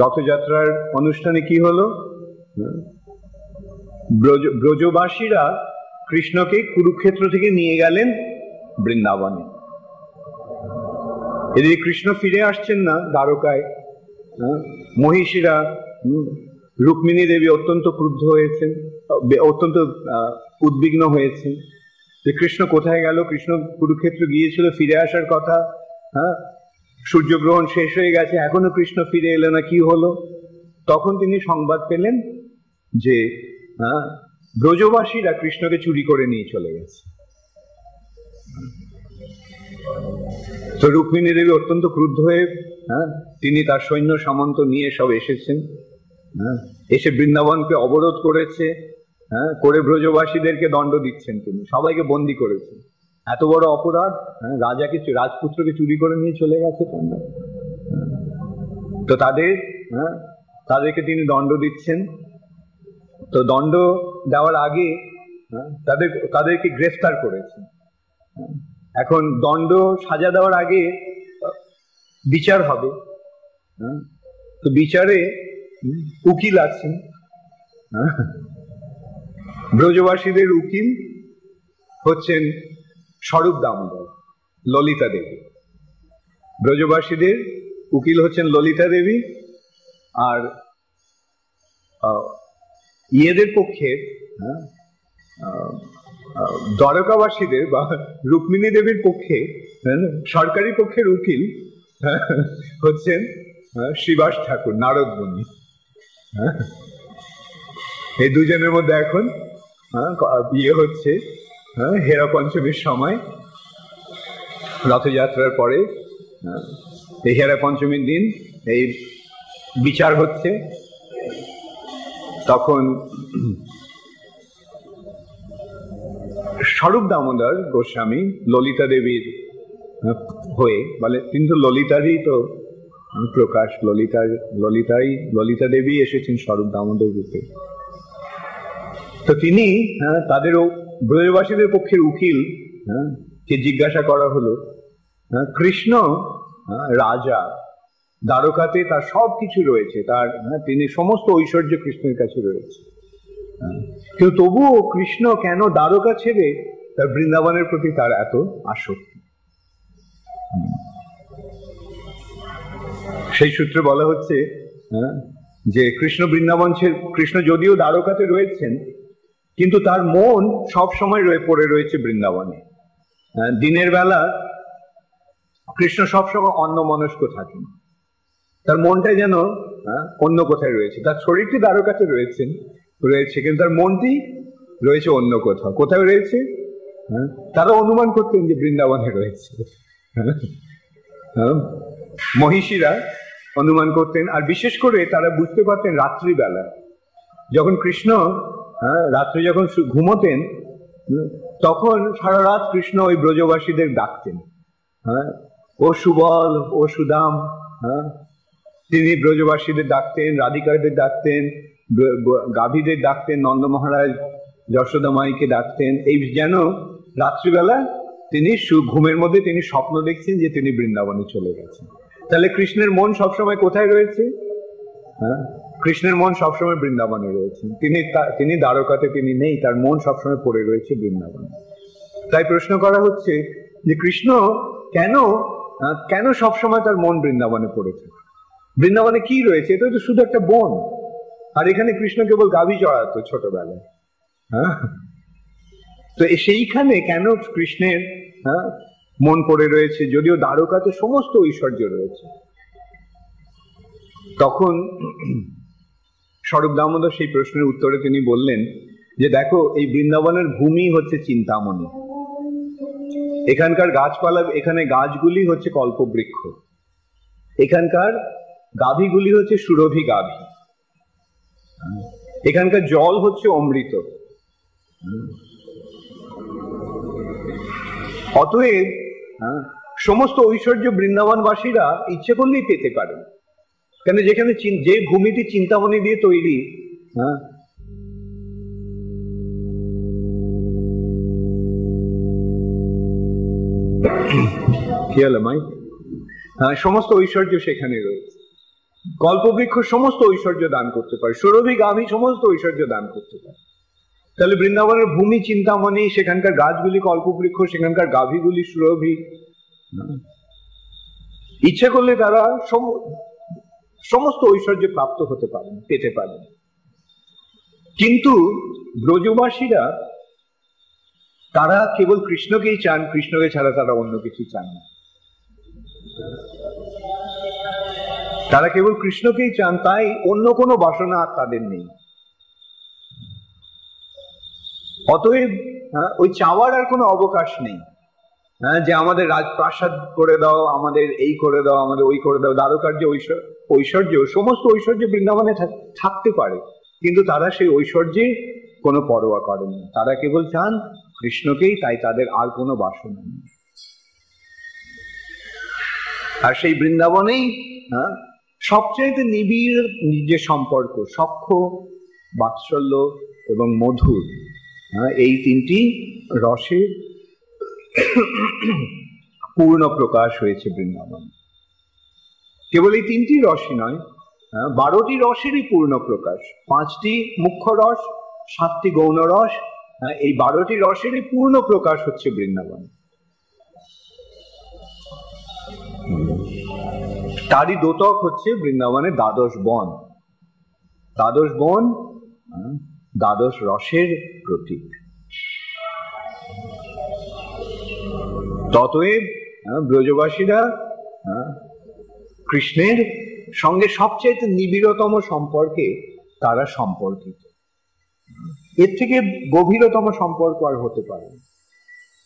রথযাত্রার অনুষ্ঠানে কি হলো, ব্রজবাসীরা কৃষ্ণকে কুরুক্ষেত্র থেকে নিয়ে গেলেন বৃন্দাবনে। এদিকে কৃষ্ণ ফিরে আসছেন না দ্বারকায়, মহিষীরা, রুক্মিণী দেবী অত্যন্ত ক্রুদ্ধ হয়েছেন, অত্যন্ত উদ্বিগ্ন হয়েছেন যে কৃষ্ণ কোথায় গেল, কৃষ্ণ কুরুক্ষেত্র গিয়েছিল, ফিরে আসার কথা, সূর্যগ্রহণ শেষ হয়ে গেছে, এখনো কৃষ্ণ ফিরে এলো না, কি হলো? তখন তিনি সংবাদ পেলেন যে ব্রজবাসীরা কৃষ্ণকে চুরি করে নিয়ে চলে গেছে। তো রুক্মিণী দেবী অত্যন্ত ক্রুদ্ধ হয়ে তিনি তার সৈন্য সামন্ত নিয়ে সব এসেছেন, এসে বৃন্দাবনকে অবরোধ করেছে, করে ব্রজবাসীদেরকে দণ্ড দিচ্ছেন, তিনি সবাইকে বন্দি করেছেন। এত বড় অপরাধ, রাজাকে, রাজপুত্রকে চুরি করে নিয়ে চলে গেছে তোমরা। তো তাদেরকে তিনি দণ্ড দিচ্ছেন। তো দণ্ড দেওয়ার আগে তাদেরকে গ্রেফতার করেছেন। এখন দণ্ড সাজা দেওয়ার আগে বিচার হবে, তো বিচারে উকিল আছেন, ব্রজবাসীদের উকিল হচ্ছেন স্বরূপ দামোদর, ললিতা দেবী। ব্রজবাসীদের উকিল হচ্ছেন ললিতা দেবী, আর ইয়েদের পক্ষে দ্বারকাবাসীদের বা রুক্মিণী দেবীর পক্ষে সরকারি পক্ষের উকিল হচ্ছেন শ্রীবাস ঠাকুর, নারদ মুনি। এই দুজনের মধ্যে এখন বিয়ে হচ্ছে হেরা পঞ্চমীর সময়, রথযাত্রার পরে এই হেরা পঞ্চমীর দিন এই বিচার হচ্ছে। তখন স্বরূপ দামোদর গোস্বামী ললিতা দেবীর হয়ে বলে, কিন্তু ললিতারই তো প্রকাশ, ললিতা দেবী এসেছেন স্বরূপ দামোদর রূপে। তো তিনি তাদের ব্রজবাসীদের পক্ষের উকিল কে জিজ্ঞাসা করা হলো কৃষ্ণ রাজা, দ্বারকাতে তার সবকিছু রয়েছে, তার তিনি সমস্ত ঐশ্বর্য কৃষ্ণের কাছে রয়েছে। কিন্তু তবুও কৃষ্ণ কেন দ্বারকা ছেড়ে তার বৃন্দাবনের প্রতি তার এত আসক্তি? সেই সূত্রে বলা হচ্ছে যে কৃষ্ণ বৃন্দাবন কৃষ্ণ যদিও দ্বারকাতে রয়েছেন, কিন্তু তার মন সব সময় পড়ে রয়েছে বৃন্দাবনে। দিনের বেলা কৃষ্ণ সবসময় অন্যমনস্ক থাকেন, তার মনটা যেন অন্য কোথায় রয়েছে। তার শরীরটি দ্বারকাতে রয়েছে, কিন্তু তার মনটি রয়েছে অন্য কোথাও। কোথায় রয়েছে? তারা অনুমান করতেন যে বৃন্দাবনে রয়েছে। মহিষীরা অনুমান করতেন, আর বিশেষ করে তারা বুঝতে পারতেন রাত্রিবেলা যখন কৃষ্ণ রাত্রে যখন ঘুমোতেন, তখন সারা রাত কৃষ্ণ ওই ব্রজবাসীদের ডাকতেন, ও সুবল, ও সুদাম। তিনি ব্রজবাসীদের ডাকতেন, রাধিকাদের ডাকতেন, গাভীদের ডাকতেন, নন্দ মহারাজ যশোদা মাইকে ডাকতেন। এই যেন রাত্রিবেলা তিনি ঘুমের মধ্যে তিনি স্বপ্ন দেখছেন যে তিনি বৃন্দাবনে চলে গেছেন। তাহলে কৃষ্ণের মন সবসময় কোথায় রয়েছে? কৃষ্ণের মন সবসময় বৃন্দাবনে রয়েছে। তিনি দ্বারকাতে তিনি নেই, তার মন সবসময় পড়ে রয়েছে বৃন্দাবনে। তাই প্রশ্ন করা হচ্ছে যে কৃষ্ণ কেন সবসময় তার মন বৃন্দাবনে পড়ে থাকে? বৃন্দাবনে কি রয়েছে? এটা তো শুধু একটা বন, আর এখানে কৃষ্ণ কেবল গাভী চড়াতো ছোটবেলায়। তো সেইখানে কেন কৃষ্ণের মন পড়ে রয়েছে, যদিও দ্বারকাতে সমস্ত ঐশ্বর্য রয়েছে? তখন স্বরূপ দামোদর সেই প্রশ্নের উত্তরে তিনি বললেন যে দেখো, এই বৃন্দাবনের ভূমি হচ্ছে চিন্তামণি, এখানকার গাছপালা, এখানে গাছগুলি হচ্ছে কল্পবৃক্ষ, এখানকার গাভীগুলি হচ্ছে সুরভি গাভী, এখানকার জল হচ্ছে অমৃত। অতএব সমস্ত ঐশ্বর্য বৃন্দাবনবাসীরা ইচ্ছে করলেই পেতে পারেন, কেন যেখানে যে ভূমিটি চিন্তামণি দিয়ে তৈরি। কি হলো মাই? সমস্ত ঐশ্বর্য সেখানে রয়েছে। কল্পবৃক্ষ সমস্ত ঐশ্বর্য দান করতে পারে, সুরভি গাভী সমস্ত ঐশ্বর্য দান করতে পারে। তাহলে বৃন্দাবনের ভূমি চিন্তামণি, সেখানকার গাছগুলি কল্পবৃক্ষ, সেখানকার গাভীগুলি সুরভি। ইচ্ছে করলে তারা সমস্ত ঐশ্বর্য প্রাপ্ত হতে পারেন, পেতে পারেন। কিন্তু ব্রজবাসীরা তারা কেবল কৃষ্ণকেই চান, কৃষ্ণকে ছাড়া তারা অন্য কিছু চান না। তারা কেবল কৃষ্ণকেই চান, তাই অন্য কোনো বাসনা আর তাদের নেই। অতএব ওই চাওয়ার আর কোনো অবকাশ নেই যে আমাদের রাজপ্রাসাদ করে দাও, আমাদের এই করে দাও, আমাদের ওই করে দাও। দ্বারকার যে ঐশ্বর্য, সমস্ত ঐশ্বর্য বৃন্দাবনে থাকতে পারে, কিন্তু তারা সেই ঐশ্বর্যে কোনো পরোয়া করেন না। তারা কেবল চান কৃষ্ণকেই, তাই তাদের আর কোনো বাসনা নেই। আর সেই বৃন্দাবনেই সবচেয়ে নিবিড় যে সম্পর্ক, সখ্য, বাৎসল্য এবং মধুর, এই তিনটি রসের পূর্ণ প্রকাশ হয়েছে বৃন্দাবন। কেবল এই তিনটি রসই নয়, 12টি রসেরই পূর্ণ প্রকাশ। 5টি মুখ্য রস, 7টি গৌণ রস, এই 12টি রসেরই পূর্ণ প্রকাশ হচ্ছে বৃন্দাবন। তারই দ্যোতক হচ্ছে বৃন্দাবনের দ্বাদশ বন। দ্বাদশ বন দ্বাদশ রসের প্রতীক। ততএব ব্রজবাসীরা কৃষ্ণের সঙ্গে সবচেয়ে নিবিড়তম সম্পর্কে তারা সম্পর্কিত। এর থেকে গভীরতম সম্পর্ক আর হতে পারে না।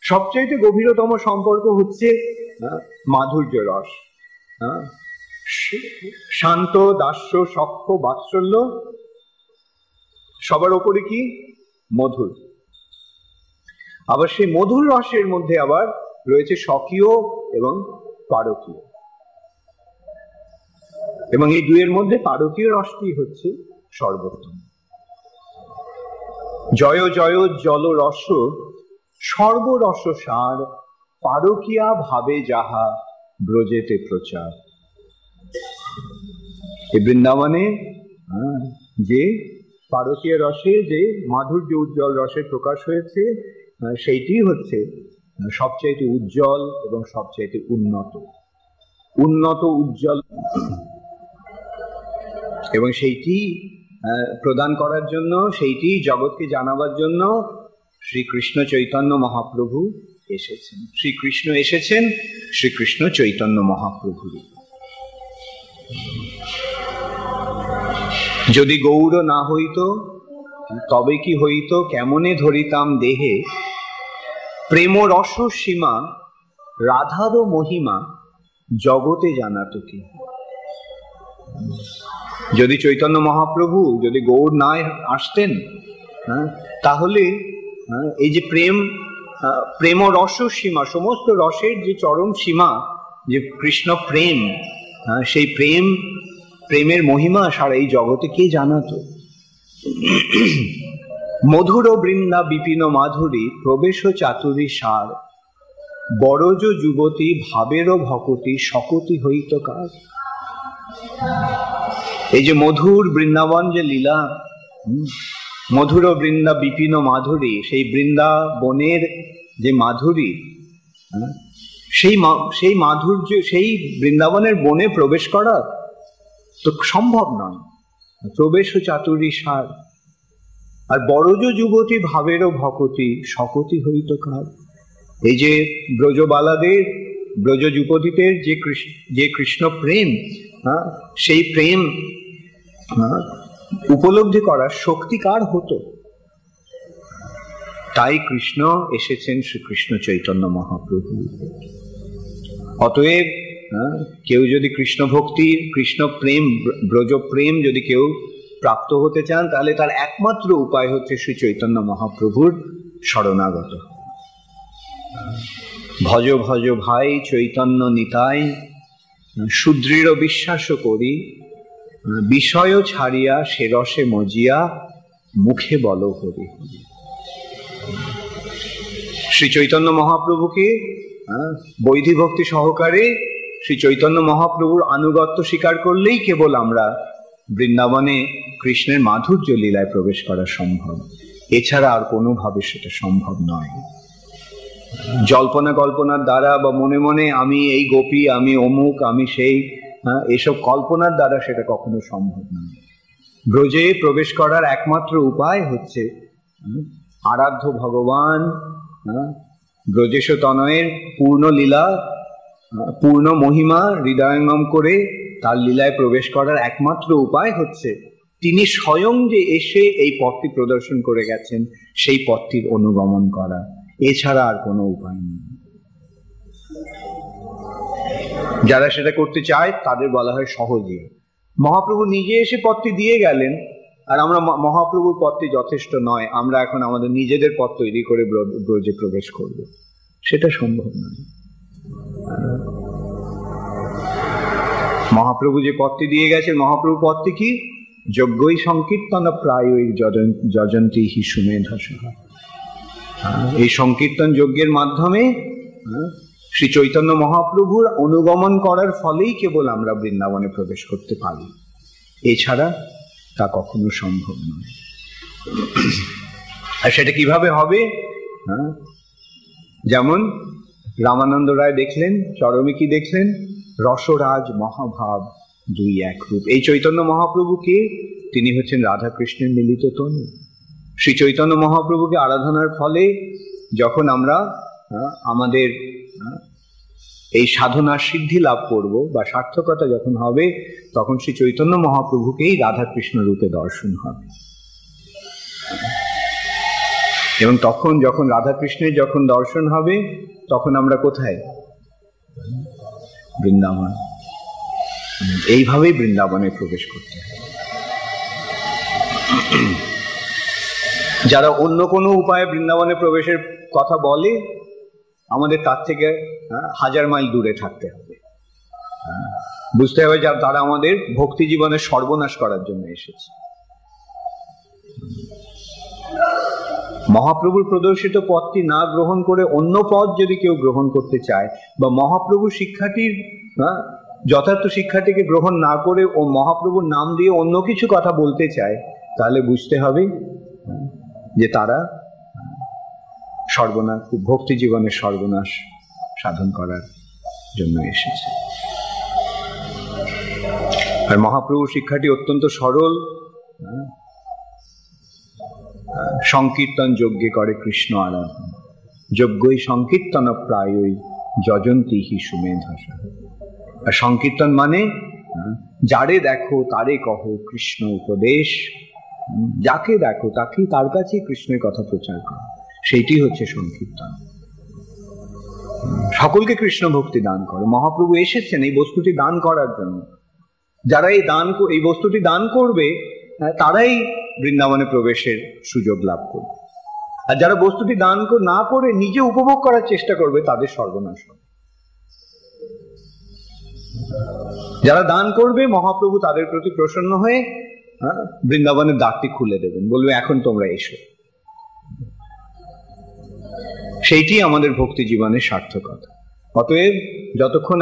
সবচাইতে গভীরতম সম্পর্ক হচ্ছে মাধুর্য রস, শান্ত, দাস্য, সখ্য, বাৎসল্য, সবার ওপরে কি মধুর। আবার সেই মধুর রসের মধ্যে আবার রয়েছে স্বকীয় এবং পারকীয়, এবং এই দুইয়ের মধ্যে পারকীয় রসটি হচ্ছে সর্বোত্তম। জয় জয় জল রস সর্বরস সার, পারকিয়া ভাবে যাহা ব্রজেতে প্রচার। এই বৃন্দাবনে যে পারকীয় রসে যে মাধুর্য উজ্জ্বল রসের প্রকাশ হয়েছে, সেইটি হচ্ছে সবচাইতে উজ্জ্বল এবং সবচাইতে উন্নত উজ্জ্বল, এবং সেইটি প্রদান করার জন্য, সেইটি জগৎকে জানাবার জন্য শ্রীকৃষ্ণ চৈতন্য মহাপ্রভু এসেছেন। শ্রীকৃষ্ণ এসেছেন শ্রীকৃষ্ণ চৈতন্য মহাপ্রভু। যদি গৌর না হইত তবে কি হইত, কেমনে ধরিতাম দেহে প্রেম রস সীমা, রাধার মহিমা জগতে জানাতো কি। যদি চৈতন্য মহাপ্রভু, যদি গৌর না আসতেন, তাহলে এই যে প্রেম রস সীমা, সমস্ত রসের যে চরম সীমা, যে কৃষ্ণ প্রেম, সেই প্রেমের মহিমা সারা এই জগতে কে জানাতো। মধুর বৃন্দা বিপিন মাধুরী, প্রবেশ চাতুরী সার, বড়জ যুবতী ভাবেরও ভকতি, শকতি হইত কার। এই যে মধুর বৃন্দাবন যে লীলা, মধুর বৃন্দা বিপিন মাধুরী, সেই বৃন্দাবনের যে মাধুরী, সেই মাধুর্য, সেই বৃন্দাবনের বনে প্রবেশ করা তো সম্ভব নয়। প্রবেশ চাতুরী সার, আর বড়জ যুবতী ভাবেরও ভকতি, শকতি হইত কার। এই যে ব্রজবালাদের, ব্রজ যুবতীদের যে কৃষ্ণ প্রেম, সেই প্রেম উপলব্ধি করার শক্তি কার হতো। তাই কৃষ্ণ এসেছেন শ্রীকৃষ্ণ চৈতন্য মহাপ্রভু। অতএব কেউ যদি কৃষ্ণ ভক্তি, কৃষ্ণ প্রেম, ব্রজ প্রেম যদি কেউ প্রাপ্ত হতে চান, তাহলে তার একমাত্র উপায় হচ্ছে শ্রী চৈতন্য মহাপ্রভুর শরণাগত। ভজ ভজ ভাই চৈতন্য নিতাই, সুদৃঢ় বিশ্বাস করি, বিষয় ছাড়িয়া সে রসে মজিয়া, মুখে বল হরি হরি। শ্রী চৈতন্য মহাপ্রভুকে বৈধি ভক্তি সহকারে শ্রী চৈতন্য মহাপ্রভুর আনুগত্য স্বীকার করলেই কেবল আমরা বৃন্দাবনে কৃষ্ণের মাধুর্য লীলায় প্রবেশ করা সম্ভব। এছাড়া আর কোনোভাবে সেটা সম্ভব নয়। জল্পনা কল্পনার দ্বারা বা মনে মনে আমি এই গোপী, আমি অমুক, আমি সেই, এসব কল্পনার দ্বারা সেটা কখনো সম্ভব নয়। ব্রজে প্রবেশ করার একমাত্র উপায় হচ্ছে আরাধ্য ভগবান ব্রজেশ তনয়ের পূর্ণ লীলা, পূর্ণ মহিমা হৃদয়ঙ্গম করে তার লীলায় প্রবেশ করার একমাত্র উপায় হচ্ছে তিনি স্বয়ং যে এসে এই পথটি প্রদর্শন করে গেছেন, সেই পথটির অনুগমন করা। এছাড়া আর কোনো উপায় নেই। যারা সেটা করতে চায় তাদের বলা হয় সহজে। মহাপ্রভু নিজে এসে পথটি দিয়ে গেলেন, আর আমরা মহাপ্রভুর পথটি যথেষ্ট নয়, আমরা এখন আমাদের নিজেদের পথ তৈরি করে ব্রজে প্রবেশ করব, সেটা সম্ভব নয়। মহাপ্রভু যে পথটি দিয়ে গেছেন, মহাপ্রভু পথটি কি? যজ্ঞই সংকীর্তন প্রায়ই যজন্তী হি সুমেধা সহা। এই সংকীর্তন যজ্ঞের মাধ্যমে শ্রী চৈতন্য মহাপ্রভুর অনুগমন করার ফলেই কেবল আমরা বৃন্দাবনে প্রবেশ করতে পারি। এছাড়া তা কখনো সম্ভব নয়। আর সেটা কিভাবে হবে? যেমন রামানন্দ রায় দেখলেন, চরমে কি দেখলেন? রসরাজ মহাভাব দুই এক রূপ। এই চৈতন্য মহাপ্রভুকে, তিনি হচ্ছেন রাধা কৃষ্ণের মিলিত তনু। শ্রী চৈতন্য মহাপ্রভুকে আরাধনার ফলে যখন আমরা আমাদের এই সাধনার সিদ্ধি লাভ করব বা সার্থকতা যখন হবে, তখন শ্রী চৈতন্য মহাপ্রভুকেই রাধা কৃষ্ণ রূপে দর্শন হবে। এবং তখন যখন রাধা কৃষ্ণের যখন দর্শন হবে, তখন আমরা কোথায়? বৃন্দাবন। এইভাবেই বৃন্দাবনে প্রবেশ করতে হবে। যারা অন্য কোনো উপায়ে বৃন্দাবনে প্রবেশের কথা বলে, আমাদের তার থেকে 1000 মাইল দূরে থাকতে হবে। বুঝতে হবে যে তারা আমাদের ভক্তি জীবনের সর্বনাশ করার জন্য এসেছে। মহাপ্রভুর প্রদর্শিত পথটি না গ্রহণ করে অন্য পথ যদি কেউ গ্রহণ করতে চায়, বা মহাপ্রভুর শিক্ষাটির যথার্থ শিক্ষাটিকে গ্রহণ না করে ও মহাপ্রভুর নাম দিয়ে অন্য কিছু কথা বলতে চায়, তাহলে বুঝতে হবে যে তারা সর্বনাশ, ভক্তি জীবনের সর্বনাশ সাধন করার জন্য এসেছে। আর মহাপ্রভুর শিক্ষাটি অত্যন্ত সরল। সংকীর্তন যজ্ঞে করে কৃষ্ণ আরাধনা, যজ্ঞই সংকীর্তন প্রায়ই যজন্তি হি সুমেধস। আর সংকীর্তন মানে যারে দেখো তারে কহ কৃষ্ণ উপদেশ, যাকে দেখো তাকে তার কাছে কৃষ্ণের কথা প্রচার করো, সেইটি হচ্ছে সংকীর্তন। সকলকে কৃষ্ণ ভক্তি দান করো। মহাপ্রভু এসেছেন এই বস্তুটি দান করার জন্য। যারা এই বস্তুটি দান করবে তারাই বৃন্দাবনে প্রবেশের সুযোগ লাভ করবে। আর যারা বস্তুটি দান না করে নিজে উপভোগ করার চেষ্টা করবে তাদের সর্বনাশ হবে। যারা দান করবে মহাপ্রভু তাদের প্রতি প্রসন্ন হয়ে বৃন্দাবনের দ্বারটি খুলে দেবেন, বলবে এখন তোমরা এসো। সেইটি আমাদের ভক্তি জীবনের সার্থকতা। অতএব যতক্ষণ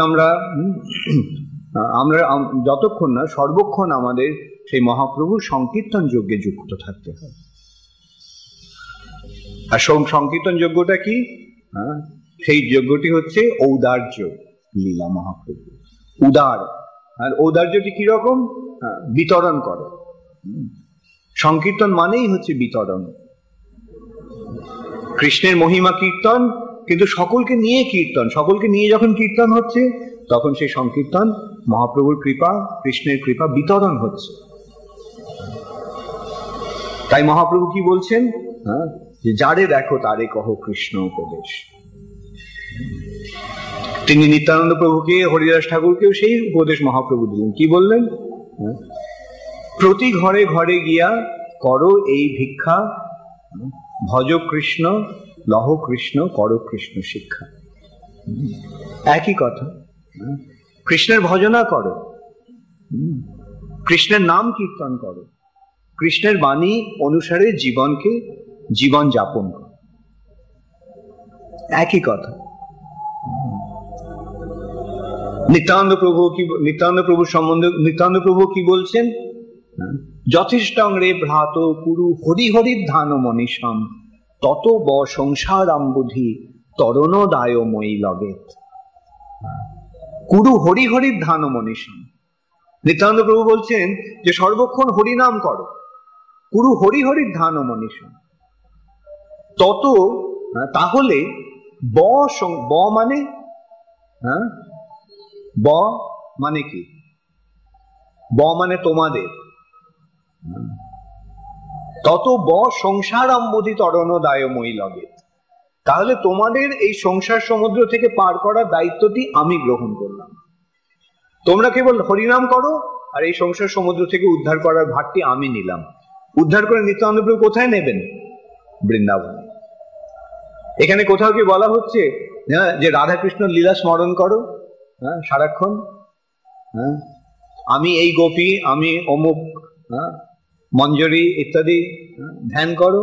যতক্ষণ না সর্বক্ষণ আমাদের সেই মহাপ্রভুর সংকীর্তন যজ্ঞে যুক্ত থাকতে হবে। আর সংকীর্তন যজ্ঞটা কি? সেই যজ্ঞটি হচ্ছে ঔদার্য লীলা মহাপ্রভু। উদার। আর ঔদার্যটি কিরকম? বিতরণ করে। সংকীর্তন মানেই হচ্ছে বিতরণ। কৃষ্ণের মহিমা কীর্তন, কিন্তু সকলকে নিয়ে কীর্তন। সকলকে নিয়ে যখন কীর্তন হচ্ছে তখন সেই সংকীর্তন মহাপ্রভুর কৃপা, কৃষ্ণের কৃপা বিতরণ হচ্ছে। তাই মহাপ্রভু কি বলছেন? যে যারে দেখো তারে কহ কৃষ্ণ উপদেশ। তিনি নিত্যানন্দ প্রভুকে, হরিদাস ঠাকুরকেও সেই উপদেশ মহাপ্রভু দিলেন। কি বললেন? প্রতি ঘরে ঘরে গিয়া করো এই ভিক্ষা, ভজ কৃষ্ণ লহ কৃষ্ণ করো কৃষ্ণ শিক্ষা। একই কথা। কৃষ্ণের ভজনা করো, কৃষ্ণের নাম কীর্তন করো, কৃষ্ণের বাণী অনুসারে জীবন যাপন করো। একই কথা। নিত্যানন্দ প্রভুর সম্বন্ধে নিত্যানন্দ প্রভু কি বলছেন? যথেষ্টং রে ভ্রাত কুরু হরি হরি ধ্যান মনীষম, তত ব সংসারাম্বুধি তরণদায়ময়ী লগেত। কুরু হরি হরি ধ্যান মনীষম। নিত্যানন্দ প্রভু বলছেন যে সর্বক্ষণ হরিনাম করো, কুরু হরি হরি ধ্যান মনীষম, তত তাহলে ব মানে ব মানে কি? ব মানে তোমাদের। তত ব সংসারাম্বুধি তরণদায়ময়ী লগেত। তাহলে তোমাদের এই সংসার সমুদ্র থেকে পার করার দায়িত্বটি আমি গ্রহণ করলাম। তোমরা কেবল হরিনাম করো আর এই সংসার সমুদ্র থেকে উদ্ধার করার ভারটি আমি নিলাম। উদ্ধার করে নিত্যানন্দ প্রভু কোথায় নেবেন? বৃন্দাবনে। এখানে কোথাও কি বলা হচ্ছে যে রাধাকৃষ্ণ লীলা স্মরণ করো সারাক্ষণ? আমি এই গোপী, আমি অমুক মঞ্জরি ইত্যাদি ধ্যান করো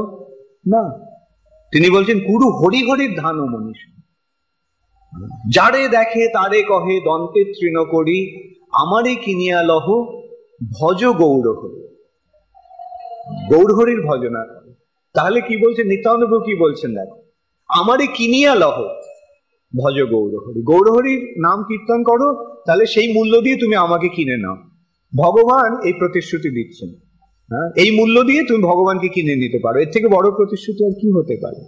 না। তিনি বলছেন কুরু হরি হরির ধ্যান মনীষ। যারে দেখে তারে কহে দন্তে তৃণ করি, আমারে কিনিয়া লহ ভজ গৌর হরি। গৌর হরির ভজনা করে। তাহলে কি বলছেন নিত্যানন্দ প্রভু? কি বলছেন দেখো, আমারে কিনিয়া লহ ভজ গৌর হরি। গৌর হরির নাম কীর্তন করো, তাহলে সেই মূল্য দিয়ে তুমি আমাকে কিনে নাও। ভগবান এই প্রতিশ্রুতি দিচ্ছেন। এই মূল্য দিয়ে তুমি ভগবানকে কিনে নিতে পারো। এর থেকে বড় প্রতিশ্রুতি আর কি হতে পারে?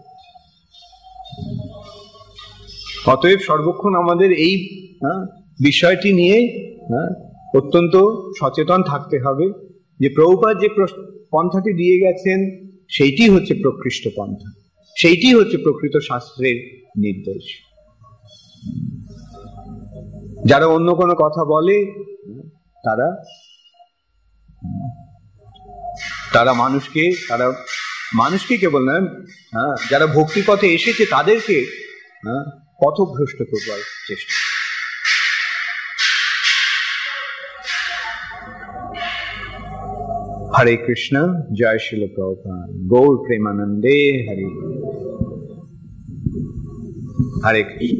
অতএব সর্বক্ষণ আমাদের এই বিষয়টি নিয়ে অত্যন্ত সচেতন থাকতে হবে যে প্রভুপাদ যে পন্থাটি দিয়ে গেছেন সেইটি হচ্ছে প্রকৃষ্ট পন্থা, সেইটি হচ্ছে প্রকৃত শাস্ত্রের নির্দেশ। যারা অন্য কোনো কথা বলে তারা মানুষকে কেবল না, যারা ভক্তি পথে এসেছে তাদেরকে পথভ্রষ্ট করবার চেষ্টা। हरे कृष्ण, जय श्रील प्रभुपाद, गौर प्रेमानंदे हरि। हरे कृष्ण।